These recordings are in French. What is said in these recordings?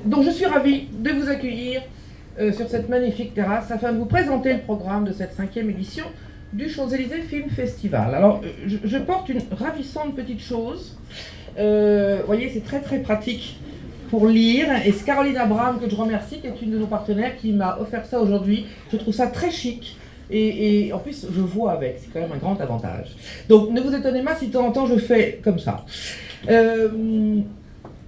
Donc je suis ravie de vous accueillir sur cette magnifique terrasse afin de vous présenter le programme de cette 5e édition du Champs-Élysées Film Festival. Alors je porte une ravissante petite chose. Vous voyez, c'est très très pratique pour lire. Et c'est Caroline Abraham, que je remercie, qui est une de nos partenaires, qui m'a offert ça aujourd'hui. Je trouve ça très chic. Et en plus, je vois avec. C'est quand même un grand avantage. Donc ne vous étonnez pas si de temps en temps je fais comme ça.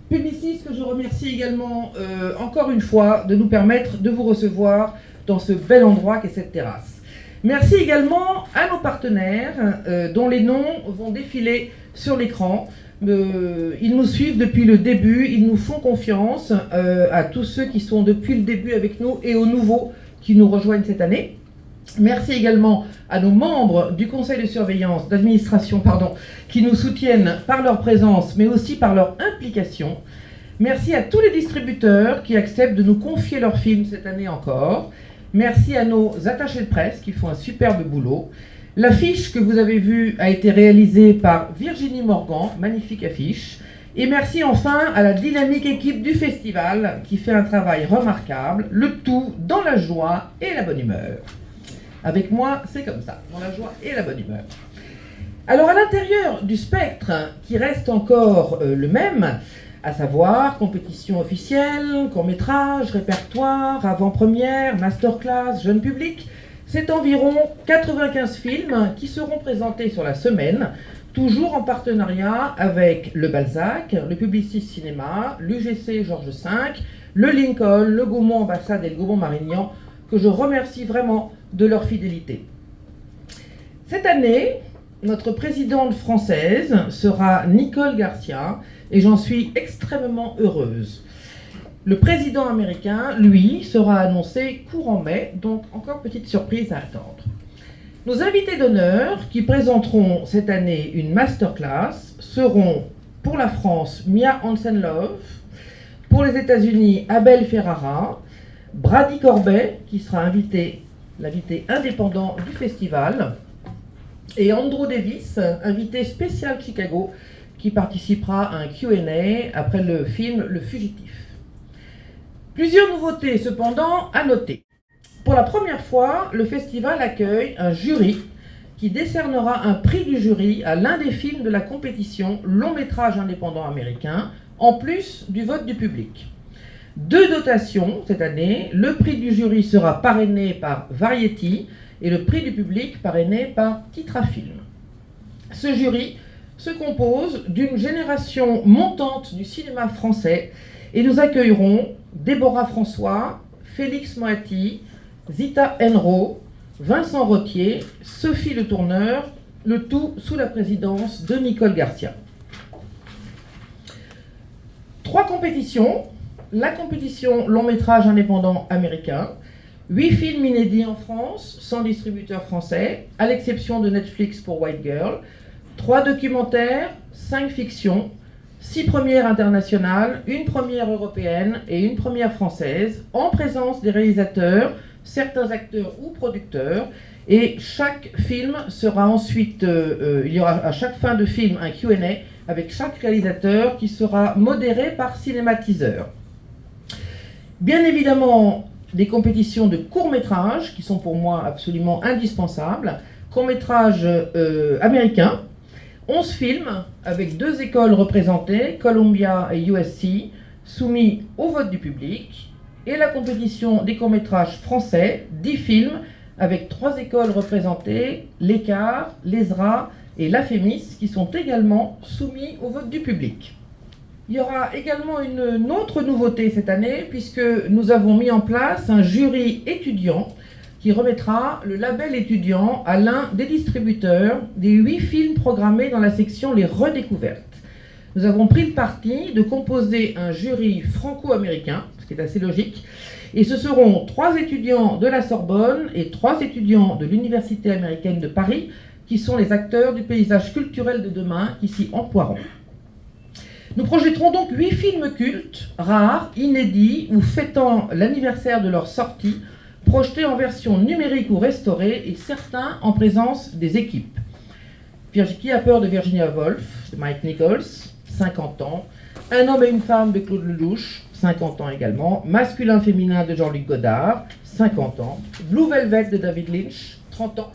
Publicis, que je remercie également encore une fois de nous permettre de vous recevoir dans ce bel endroit qu'est cette terrasse. Merci également à nos partenaires dont les noms vont défiler sur l'écran. Ils nous suivent depuis le début, ils nous font confiance, à tous ceux qui sont depuis le début avec nous et aux nouveaux qui nous rejoignent cette année. Merci également à nos membres du conseil de surveillance, d'administration, qui nous soutiennent par leur présence, mais aussi par leur implication. Merci à tous les distributeurs qui acceptent de nous confier leurs films cette année encore. Merci à nos attachés de presse qui font un superbe boulot. L'affiche que vous avez vue a été réalisée par Virginie Morgan, magnifique affiche. Et merci enfin à la dynamique équipe du festival qui fait un travail remarquable, le tout dans la joie et la bonne humeur. Avec moi, c'est comme ça, dans la joie et la bonne humeur. Alors à l'intérieur du spectre, qui reste encore le même, à savoir compétition officielle, court-métrage, répertoire, avant-première, masterclass, jeune public, c'est environ 95 films qui seront présentés sur la semaine, toujours en partenariat avec le Balzac, le Publicis Cinéma, l'UGC Georges V, le Lincoln, le Gaumont Ambassade et le Gaumont Marignan, que je remercie vraiment de leur fidélité. Cette année, notre présidente française sera Nicole Garcia et j'en suis extrêmement heureuse. Le président américain, lui, sera annoncé courant mai, donc encore petite surprise à attendre. Nos invités d'honneur qui présenteront cette année une masterclass seront pour la France Mia Hansen-Løve, pour les États-Unis Abel Ferrara, Brady Corbet qui sera l'invité indépendant du festival, et Andrew Davis, invité spécial Chicago, qui participera à un Q&A après le film Le Fugitif. Plusieurs nouveautés cependant à noter. Pour la première fois, le festival accueille un jury qui décernera un prix du jury à l'un des films de la compétition long métrage indépendant américain, en plus du vote du public. 2 dotations cette année, le prix du jury sera parrainé par Variety et le prix du public parrainé par Titrafilm. Ce jury se compose d'une génération montante du cinéma français et nous accueillerons Déborah François, Félix Moati, Zita Enro, Vincent Rottier, Sophie Le Tourneur, le tout sous la présidence de Nicole Garcia. 3 compétitions. La compétition long métrage indépendant américain, 8 films inédits en France, sans distributeur français, à l'exception de Netflix pour White Girl, 3 documentaires, 5 fictions, 6 premières internationales, 1 première européenne et 1 première française, en présence des réalisateurs, certains acteurs ou producteurs, et chaque film sera ensuite, il y aura à chaque fin de film un Q&A avec chaque réalisateur qui sera modéré par Cinématiseur. Bien évidemment, des compétitions de courts-métrages qui sont pour moi absolument indispensables. Courts-métrages américains, 11 films avec 2 écoles représentées, Columbia et USC, soumis au vote du public. Et la compétition des courts-métrages français, 10 films avec 3 écoles représentées, l'Écart, l'ESRA et l'AFEMIS, qui sont également soumis au vote du public. Il y aura également une autre nouveauté cette année, puisque nous avons mis en place un jury étudiant qui remettra le label étudiant à l'un des distributeurs des 8 films programmés dans la section Les Redécouvertes. Nous avons pris le parti de composer un jury franco-américain, ce qui est assez logique, et ce seront 3 étudiants de la Sorbonne et 3 étudiants de l'Université américaine de Paris qui sont les acteurs du paysage culturel de demain qui s'y emploieront. Nous projetterons donc 8 films cultes, rares, inédits ou fêtant l'anniversaire de leur sortie, projetés en version numérique ou restaurée et certains en présence des équipes. Qui a peur de Virginia Woolf, de Mike Nichols, 50 ans, Un homme et une femme de Claude Lelouch, 50 ans également. Masculin-féminin de Jean-Luc Godard, 50 ans. Blue Velvet de David Lynch, 30 ans.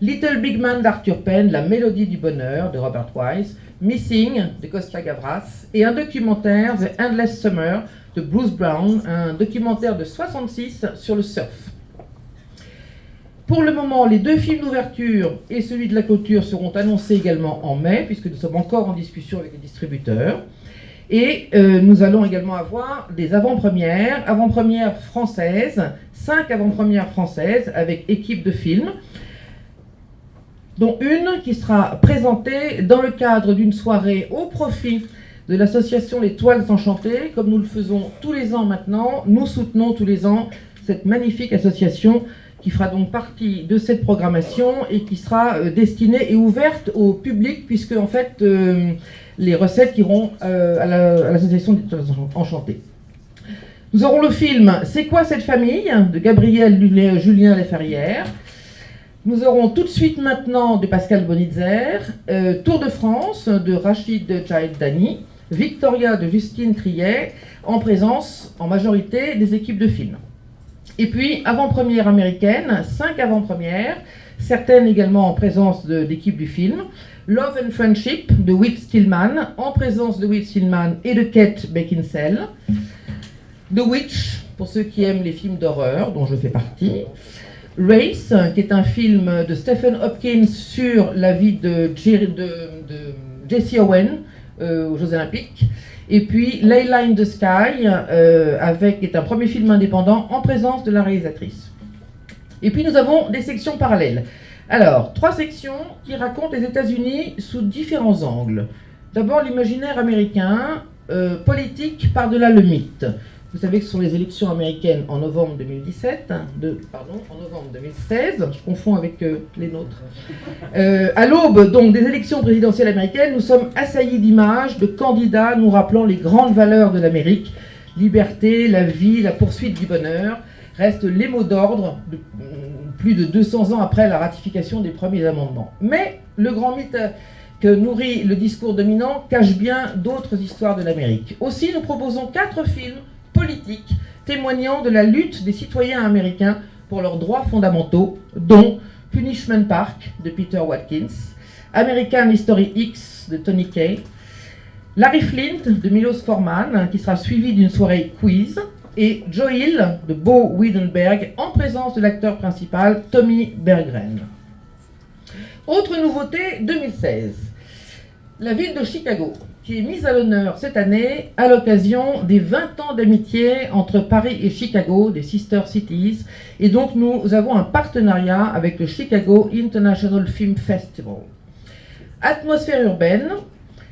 Little Big Man d'Arthur Penn, La Mélodie du Bonheur de Robert Wise. Missing de Costa Gavras. Et un documentaire, The Endless Summer de Bruce Brown, un documentaire de 66 sur le surf. Pour le moment, les 2 films d'ouverture et celui de la clôture seront annoncés également en mai, puisque nous sommes encore en discussion avec les distributeurs. Et nous allons également avoir des avant-premières françaises, 5 avant-premières françaises avec équipe de films, dont une qui sera présentée dans le cadre d'une soirée au profit de l'association Les Toiles Enchantées. Comme nous le faisons tous les ans maintenant, nous soutenons tous les ans cette magnifique association qui fera donc partie de cette programmation et qui sera destinée et ouverte au public, puisque en fait les recettes iront à l'association des Toiles Enchantées. Nous aurons le film C'est quoi cette famille de Gabriel Julien Leferrière. Nous aurons tout de suite maintenant de Pascal Bonitzer, Tour de France de Rachid Djahid-Dani, Victoria de Justine Triet, en présence en majorité des équipes de films. Et puis, avant-première américaine, 5 avant-premières, certaines également en présence d'équipes du film. Love and Friendship de Whit Stillman, en présence de Whit Stillman et de Kate Beckinsale. The Witch, pour ceux qui aiment les films d'horreur, dont je fais partie. Race, qui est un film de Stephen Hopkins sur la vie de Jesse Owen aux Jeux Olympiques. Et puis Layla in the Sky, qui est un premier film indépendant en présence de la réalisatrice. Et puis nous avons des sections parallèles. Alors, 3 sections qui racontent les États-Unis sous différents angles. D'abord l'imaginaire américain, politique par-delà le mythe. Vous savez que ce sont les élections américaines en novembre 2016, je confonds avec les nôtres. À l'aube donc des élections présidentielles américaines, nous sommes assaillis d'images de candidats nous rappelant les grandes valeurs de l'Amérique. Liberté, la vie, la poursuite du bonheur restent les mots d'ordre plus de 200 ans après la ratification des premiers amendements. Mais le grand mythe que nourrit le discours dominant cache bien d'autres histoires de l'Amérique. Aussi, nous proposons 4 films politiques témoignant de la lutte des citoyens américains pour leurs droits fondamentaux, dont Punishment Park de Peter Watkins, American History X de Tony Kaye, Larry Flint de Milos Forman, qui sera suivi d'une soirée quiz, et Joe Hill de Bo Widenberg, en présence de l'acteur principal Tommy Berggren. Autre nouveauté 2016, la ville de Chicago, qui est mise à l'honneur cette année à l'occasion des 20 ans d'amitié entre Paris et Chicago, des Sister Cities. Et donc nous avons un partenariat avec le Chicago International Film Festival. Atmosphère urbaine,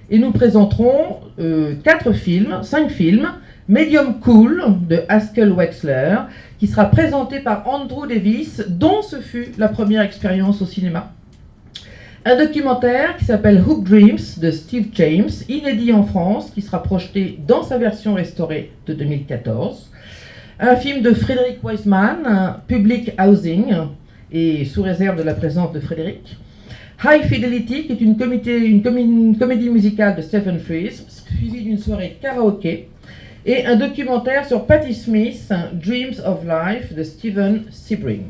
et nous présenterons 5 films. Medium Cool de Haskell Wexler, qui sera présenté par Andrew Davis, dont ce fut la première expérience au cinéma. Un documentaire qui s'appelle Hoop Dreams de Steve James, inédit en France, qui sera projeté dans sa version restaurée de 2014. Un film de Frédéric Wiseman, Public Housing, et sous réserve de la présence de Frédéric. High Fidelity, qui est une comédie musicale de Stephen Frears, suivie d'une soirée karaoké. Et un documentaire sur Patti Smith, Dreams of Life de Steven Sebring.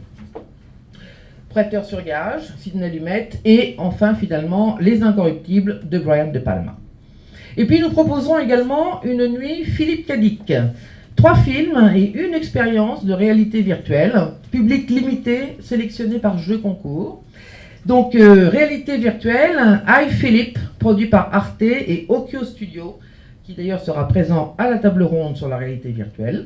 Prêteur sur gage, Sidney Lumet, et enfin finalement Les Incorruptibles de Brian De Palma. Et puis nous proposerons également une nuit Philippe Cadic. 3 films et une expérience de réalité virtuelle, public limité sélectionné par jeu concours. Donc réalité virtuelle, I Philippe, produit par Arte et Okyo Studio, qui d'ailleurs sera présent à la table ronde sur la réalité virtuelle.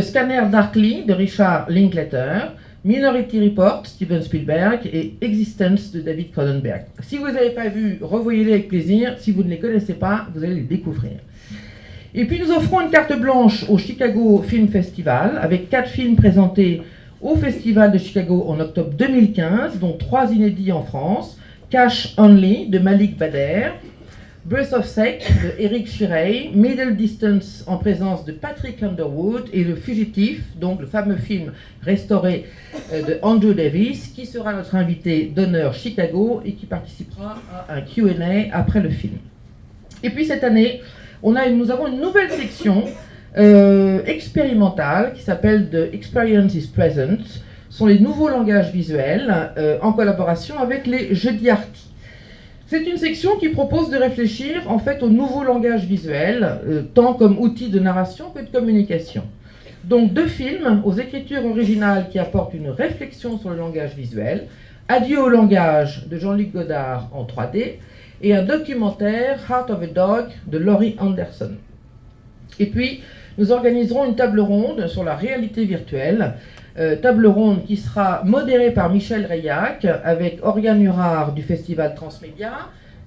Scanner Darkly de Richard Linklater, Minority Report, Steven Spielberg, et Existence de David Cronenberg. Si vous n'avez pas vu, revoyez-les avec plaisir. Si vous ne les connaissez pas, vous allez les découvrir. Et puis nous offrons une carte blanche au Chicago Film Festival, avec 4 films présentés au Festival de Chicago en octobre 2015, dont 3 inédits en France. Cash Only de Malik Bader, Breath of Sec de Eric Shirey, Middle Distance en présence de Patrick Underwood, et Le Fugitif, donc le fameux film restauré de Andrew Davis, qui sera notre invité d'honneur Chicago et qui participera à un Q&A après le film. Et puis cette année, nous avons une nouvelle section expérimentale qui s'appelle The Experience is Present. Ce sont les nouveaux langages visuels en collaboration avec les Jeudis Arty. C'est une section qui propose de réfléchir en fait au nouveau langage visuel, tant comme outil de narration que de communication. Donc 2 films aux écritures originales qui apportent une réflexion sur le langage visuel, Adieu au langage de Jean-Luc Godard en 3D, et un documentaire Heart of a Dog de Laurie Anderson. Et puis nous organiserons une table ronde sur la réalité virtuelle, table ronde qui sera modérée par Michel Reillac avec Oriane Hurard du festival Transmédia,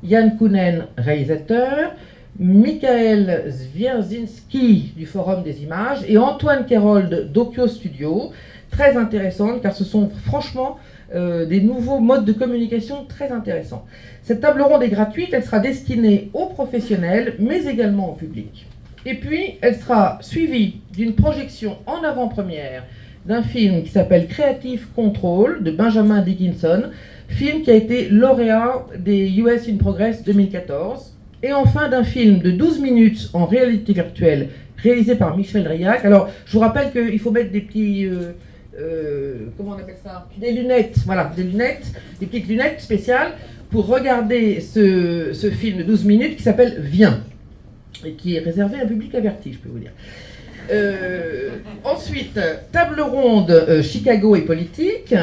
Yann Kounen, réalisateur, Michael Zwierzinski du Forum des Images et Antoine Kerold d'Okyo Studio, très intéressantes car ce sont franchement des nouveaux modes de communication très intéressants. Cette table ronde est gratuite, elle sera destinée aux professionnels mais également au public. Et puis elle sera suivie d'une projection en avant-première d'un film qui s'appelle Creative Control de Benjamin Dickinson, film qui a été lauréat des US in Progress 2014. Et enfin d'un film de 12 minutes en réalité virtuelle réalisé par Michel Reillac. Alors je vous rappelle qu'il faut mettre des petits... comment on appelle ça? Des lunettes, voilà, des lunettes, des petites lunettes spéciales pour regarder ce film de 12 minutes qui s'appelle Viens et qui est réservé à un public averti, je peux vous dire. Ensuite, table ronde Chicago et politique.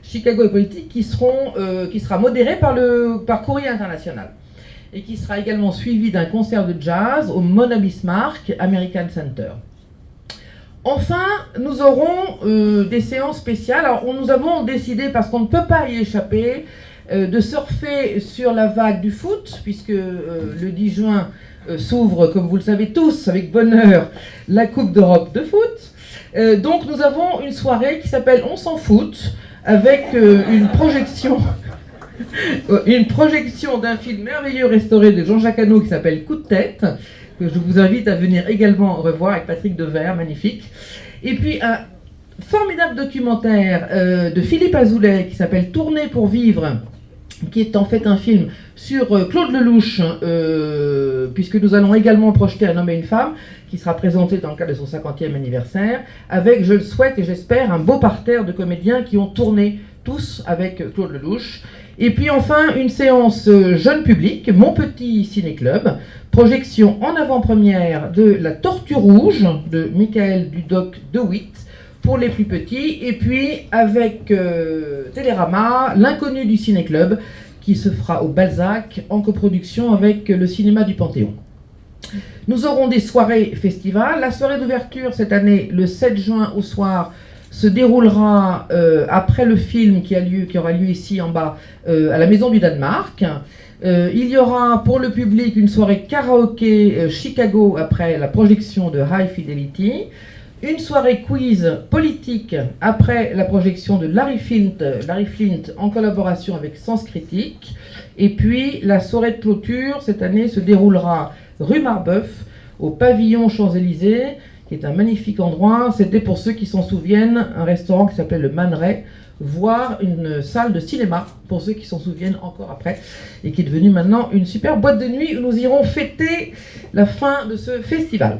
Chicago et politique qui sera modérée par Courrier International et qui sera également suivi d'un concert de jazz au Mona Bismarck American Center. Enfin, nous aurons des séances spéciales. Alors, nous avons décidé, parce qu'on ne peut pas y échapper, de surfer sur la vague du foot, puisque le 10 juin s'ouvre, comme vous le savez tous, avec bonheur, la Coupe d'Europe de foot. Donc nous avons une soirée qui s'appelle On s'en fout, avec une projection d'un film merveilleux restauré de Jean-Jacques Hano qui s'appelle Coup de tête, que je vous invite à venir également revoir avec Patrick Devers, magnifique. Et puis un formidable documentaire de Philippe Azoulay qui s'appelle Tourner pour vivre, qui est en fait un film sur Claude Lelouch, puisque nous allons également projeter Un homme et une femme, qui sera présenté dans le cadre de son 50e anniversaire, avec, je le souhaite et j'espère, un beau parterre de comédiens qui ont tourné tous avec Claude Lelouch. Et puis enfin, une séance jeune public, Mon Petit Ciné-Club, projection en avant-première de La Tortue Rouge, de Michael Dudok de Witt, pour les plus petits, et puis avec Télérama, L'Inconnu du Ciné-Club, qui se fera au Balzac, en coproduction avec le cinéma du Panthéon. Nous aurons des soirées festivals. La soirée d'ouverture cette année, le 7 juin au soir, se déroulera après le film qui aura lieu ici en bas, à la Maison du Danemark. Il y aura pour le public une soirée karaoké Chicago après la projection de High Fidelity. Une soirée quiz politique après la projection de Larry Flint en collaboration avec Sens Critique. Et puis la soirée de clôture cette année se déroulera rue Marbeuf au pavillon Champs-Élysées, qui est un magnifique endroit. C'était, pour ceux qui s'en souviennent, un restaurant qui s'appelait le Man Ray, voire une salle de cinéma, pour ceux qui s'en souviennent encore après, et qui est devenue maintenant une super boîte de nuit où nous irons fêter la fin de ce festival.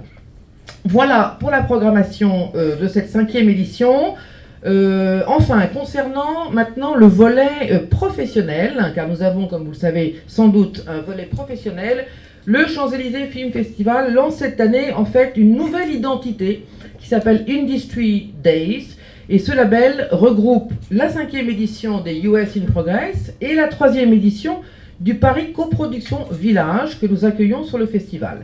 Voilà pour la programmation de cette 5e édition. Enfin, concernant maintenant le volet professionnel, car nous avons, comme vous le savez sans doute, un volet professionnel, le Champs-Élysées Film Festival lance cette année en fait une nouvelle identité qui s'appelle Industry Days, et ce label regroupe la 5e édition des US in Progress et la 3e édition du Paris Coproduction Village que nous accueillons sur le festival.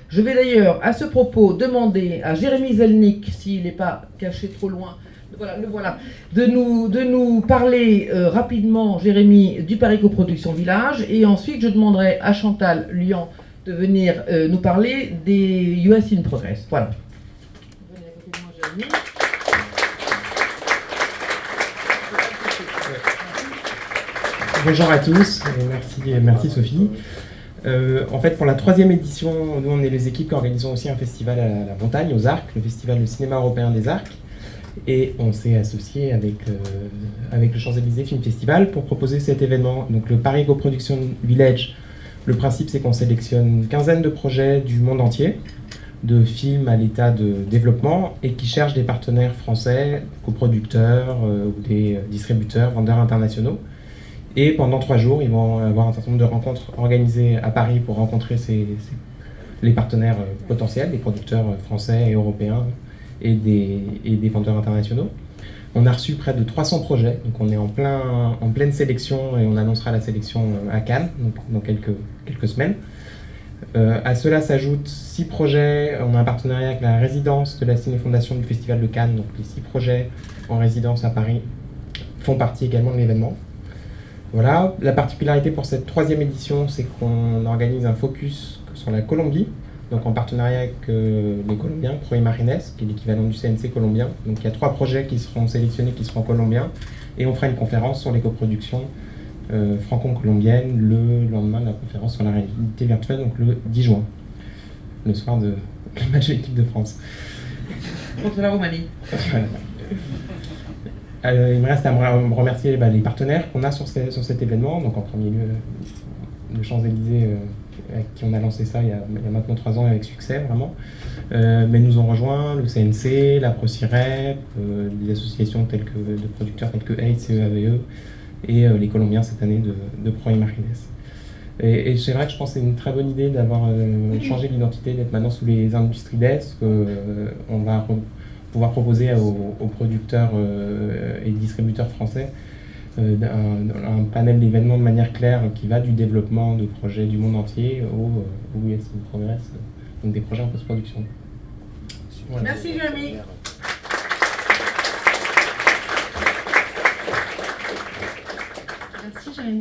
Je vais d'ailleurs à ce propos demander à Jérémy Zelnick, s'il n'est pas caché trop loin, le voilà, de nous parler rapidement, Jérémy, du Paris Coproduction Village, et ensuite je demanderai à Chantal Lyon de venir nous parler des US in Progress. Voilà. Venez à côté de moi, Jérémy. Bonjour à tous, et merci Sophie. En fait, pour la 3e édition, nous on est les équipes qui organisons aussi un festival à la montagne, aux Arcs, le festival du cinéma européen des Arcs. Et on s'est associé avec le Champs-Élysées Film Festival pour proposer cet événement. Donc le Paris Coproduction Village, Le principe, c'est qu'on sélectionne une quinzaine de projets du monde entier, de films à l'état de développement, et qui cherchent des partenaires français, coproducteurs ou des distributeurs, vendeurs internationaux. Et pendant 3 jours, ils vont avoir un certain nombre de rencontres organisées à Paris pour rencontrer les partenaires potentiels, les producteurs français et européens et des vendeurs internationaux. On a reçu près de 300 projets, donc on est en pleine sélection et on annoncera la sélection à Cannes donc dans quelques semaines. À cela s'ajoutent 6 projets. On a un partenariat avec la résidence de la Ciné-Fondation du Festival de Cannes, donc les 6 projets en résidence à Paris font partie également de l'événement. Voilà. La particularité pour cette 3e édition, c'est qu'on organise un focus sur la Colombie, donc en partenariat avec les Colombiens, Pro Imarines, qui est l'équivalent du CNC colombien. Donc il y a 3 projets qui seront sélectionnés, qui seront colombiens, et on fera une conférence sur les coproductions franco-colombiennes le lendemain de la conférence sur la réalité virtuelle, donc le 10 juin, le soir du match de l'équipe de France. Contre la Roumanie. Il me reste à me remercier les partenaires qu'on a sur cet événement. Donc en premier lieu, le Champs-Élysées, avec qui on a lancé ça il y a maintenant 3 ans avec succès, vraiment. Mais nous ont rejoint le CNC, la ProCirep, des associations de producteurs telles que AIDS, CEAVE, et les Colombiens cette année de Pro Imarines. Et c'est vrai que je pense que c'est une très bonne idée d'avoir changé l'identité, d'être maintenant sous les industries desk. On va pouvoir proposer aux producteurs et distributeurs français un panel d'événements de manière claire qui va du développement de projets du monde entier au Yes in Progress, donc des projets en post-production. Voilà. Merci Jérémy. Merci Jérémy.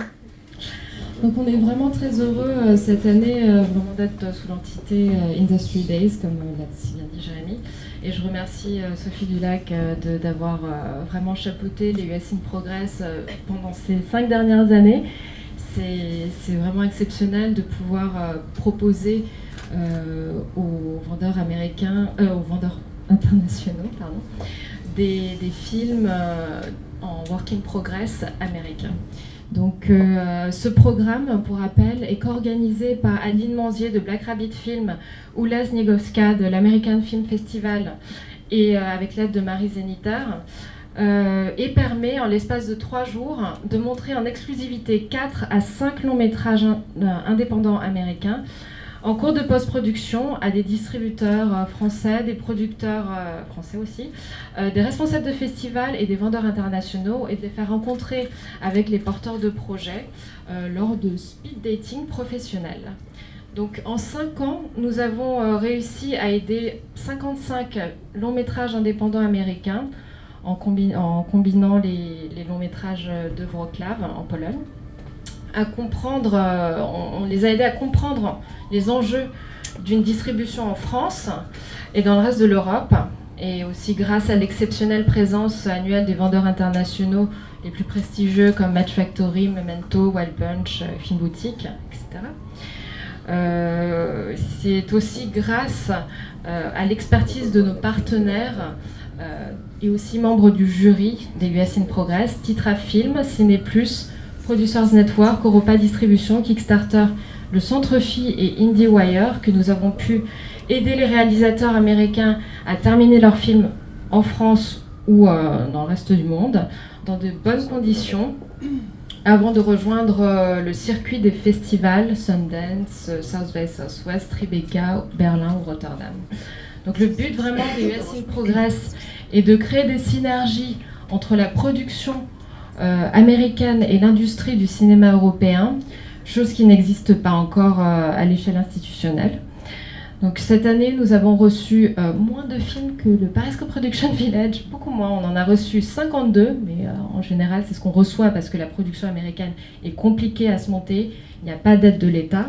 Donc on est vraiment très heureux cette année vraiment d'être sous l'entité Industry Days, comme l'a si bien dit Jérémy. Et je remercie Sophie Dulac d'avoir vraiment chapeauté les US in Progress pendant ces 5 dernières années. C'est vraiment exceptionnel de pouvoir proposer aux vendeurs américains, aux vendeurs internationaux, pardon, des films en work in progress américains. Donc ce programme, pour rappel, est co-organisé par Adeline Manzier de Black Rabbit Film, Oula Zniegowska de l'American Film Festival et avec l'aide de Marie Zeniter, et permet en l'espace de 3 jours de montrer en exclusivité 4 à 5 longs métrages indépendants américains en cours de post-production à des distributeurs français, des producteurs français aussi, des responsables de festivals et des vendeurs internationaux, et de les faire rencontrer avec les porteurs de projets lors de speed dating professionnels. Donc en 5 ans, nous avons réussi à aider 55 longs métrages indépendants américains en combinant les longs métrages de Wrocław en Pologne. À comprendre, on les a aidés à comprendre les enjeux d'une distribution en France et dans le reste de l'Europe, et aussi grâce à l'exceptionnelle présence annuelle des vendeurs internationaux les plus prestigieux comme Match Factory, Memento, Wild Punch, Film Boutique, etc. C'est aussi grâce à l'expertise de nos partenaires et aussi membres du jury des US in Progress, Titra Film, Ciné+, Producers Network, Europa Distribution, Kickstarter, le Centre Phi et IndieWire, que nous avons pu aider les réalisateurs américains à terminer leurs films en France ou dans le reste du monde, dans de bonnes conditions, avant de rejoindre le circuit des festivals Sundance, South by Southwest, Tribeca, Berlin ou Rotterdam. Donc le but vraiment des US in Progress est de créer des synergies entre la production américaine et l'industrie du cinéma européen, chose qui n'existe pas encore à l'échelle institutionnelle. Donc cette année, nous avons reçu moins de films que le Paris Co-Production Village, beaucoup moins. On en a reçu 52, mais en général, c'est ce qu'on reçoit parce que la production américaine est compliquée à se monter. Il n'y a pas d'aide de l'État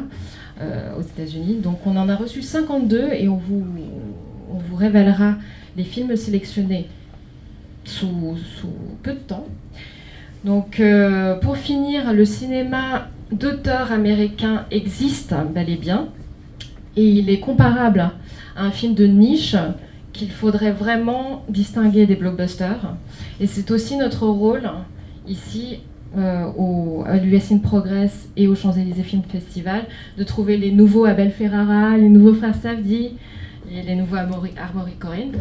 aux États-Unis. Donc on en a reçu 52 et on vous révélera les films sélectionnés sous peu de temps. Donc pour finir, le cinéma d'auteur américain existe bel et bien. Et il est comparable à un film de niche qu'il faudrait vraiment distinguer des blockbusters. Et c'est aussi notre rôle ici à l'US in Progress et au Champs-Élysées Film Festival, de trouver les nouveaux Abel Ferrara, les nouveaux frères Safdie et les nouveaux Armory Corinne.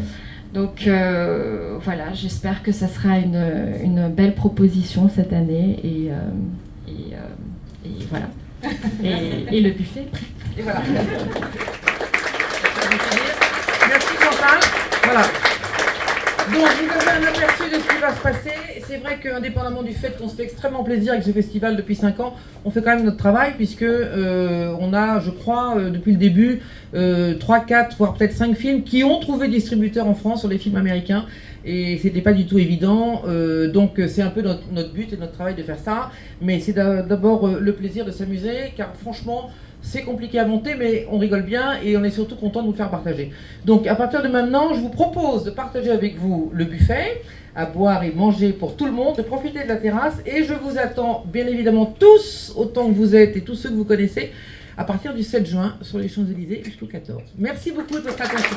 Donc voilà, j'espère que ça sera une belle proposition cette année et voilà. Et le buffet est prêt. Et voilà. Merci Chantal. Voilà. Donc vous avez un aperçu de ce qui va se passer. C'est vrai qu'indépendamment du fait qu'on se fait extrêmement plaisir avec ce festival depuis 5 ans, on fait quand même notre travail puisque on a, je crois, depuis le début, 3, 4, voire peut-être 5 films qui ont trouvé distributeur en France sur les films américains. Et c'était pas du tout évident, donc c'est un peu notre but et notre travail de faire ça. Mais c'est d'abord le plaisir de s'amuser, car franchement, c'est compliqué à monter, mais on rigole bien et on est surtout content de vous faire partager. Donc à partir de maintenant, je vous propose de partager avec vous le buffet, à boire et manger pour tout le monde, de profiter de la terrasse. Et je vous attends bien évidemment tous, autant que vous êtes et tous ceux que vous connaissez, à partir du 7 juin sur les Champs-Élysées jusqu'au 14. Merci beaucoup de votre attention.